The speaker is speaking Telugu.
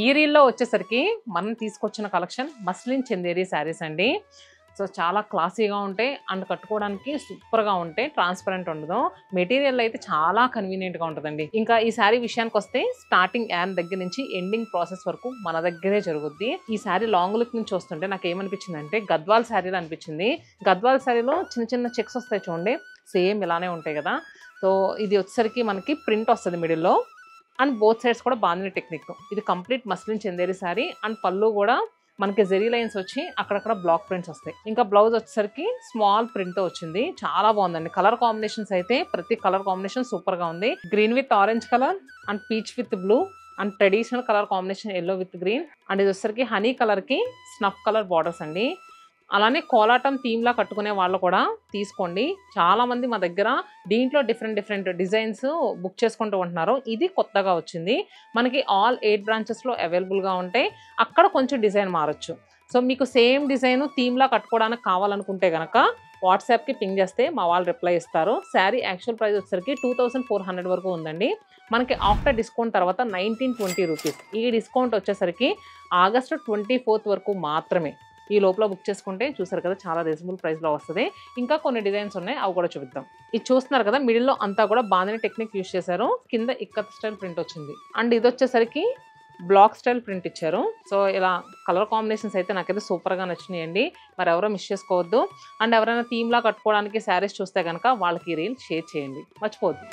ఈ రీల్లో వచ్చేసరికి మనం తీసుకొచ్చిన కలెక్షన్ మస్లిన్ చందేరి శారీస్ అండి. సో చాలా క్లాసీగా ఉంటాయి అండ్ కట్టుకోవడానికి సూపర్గా ఉంటాయి. ట్రాన్స్పరెంట్ ఉండదు. మెటీరియల్ అయితే చాలా కన్వీనియంట్గా ఉంటుందండి. ఇంకా ఈ శారీ విషయానికి వస్తే స్టార్టింగ్ యాన్ దగ్గర నుంచి ఎండింగ్ ప్రాసెస్ వరకు మన దగ్గరే జరుగుద్ది. ఈ శారీ లాంగ్ లుక్ నుంచి వస్తుంటే నాకు ఏమనిపించింది అంటే గద్వాల్ శారీలో అనిపించింది. గద్వాల్ శారీలో చిన్న చిన్న చెక్స్ వస్తాయి చూడండి, సేమ్ ఇలానే ఉంటాయి కదా. సో ఇది వచ్చేసరికి మనకి ప్రింట్ వస్తుంది మిడిల్లో అండ్ బోత్ సైడ్స్ కూడా బాగుంది టెక్నిక్. ఇది complete muslin Chanderi sari and పళ్ళు కూడా మనకి జెరీ లైన్స్ వచ్చి అక్కడక్కడ బ్లాక్ ప్రింట్స్ వస్తాయి. ఇంకా బ్లౌజ్ వచ్చేసరికి స్మాల్ ప్రింట్ వచ్చింది. చాలా బాగుందండి. కలర్ కాంబినేషన్స్ అయితే ప్రతి కలర్ కాంబినేషన్ సూపర్ గా ఉంది. Green with orange colour and peach with blue and traditional colour combination yellow with green and ఇది వచ్చేసరికి హనీ కలర్ కి స్నఫ్ కలర్ బార్డర్స్ అండి. అలానే కోలాటం థీమ్ లా కట్టుకునే వాళ్ళు కూడా తీసుకోండి. చాలా మంది మా దగ్గర దీంట్లో డిఫరెంట్ డిజైన్స్ బుక్ చేసుకుంటూ ఉంటున్నారు. ఇది కొత్తగా వచ్చింది. మనకి ఆల్ 8 బ్రాంచెస్లో అవైలబుల్గా ఉంటాయి. అక్కడ కొంచెం డిజైన్ మారచ్చు. సో మీకు సేమ్ డిజైన్ థీమ్ లా కట్టుకోవడానికి కావాలనుకుంటే కనుక వాట్సాప్కి పింగ్ చేస్తే మా వాళ్ళు రిప్లై ఇస్తారు. శారీ యాక్చువల్ ప్రైస్ వచ్చేసరికి 2400 వరకు ఉందండి. మనకి ఆఫ్టర్ డిస్కౌంట్ తర్వాత 1920 రూపీస్. ఈ డిస్కౌంట్ వచ్చేసరికి ఆగస్టు 24 వరకు మాత్రమే. ఈ లోపల బుక్ చేసుకుంటే చూసారు కదా చాలా రీజనబుల్ ప్రైస్లో వస్తుంది. ఇంకా కొన్ని డిజైన్స్ ఉన్నాయి, అవి కూడా చూపిద్దాం. ఇది చూస్తున్నారు కదా మిడిల్లో అంతా కూడా బాందిని టెక్నిక్ యూజ్ చేశారు. కింద ఇక్కత్ స్టైల్ ప్రింట్ వచ్చింది అండ్ ఇది వచ్చేసరికి బ్లాక్ స్టైల్ ప్రింట్ ఇచ్చారు. సో ఇలా కలర్ కాంబినేషన్స్ అయితే నాకైతే సూపర్గా నచ్చినాయండి. మరి ఎవరో మిస్ చేసుకోవద్దు. అండ్ ఎవరైనా థీమ్లా కట్టుకోవడానికి శారీస్ చూస్తే కనుక వాళ్ళకి ఈ రీల్ షేర్ చేయండి, మర్చిపోవద్దు.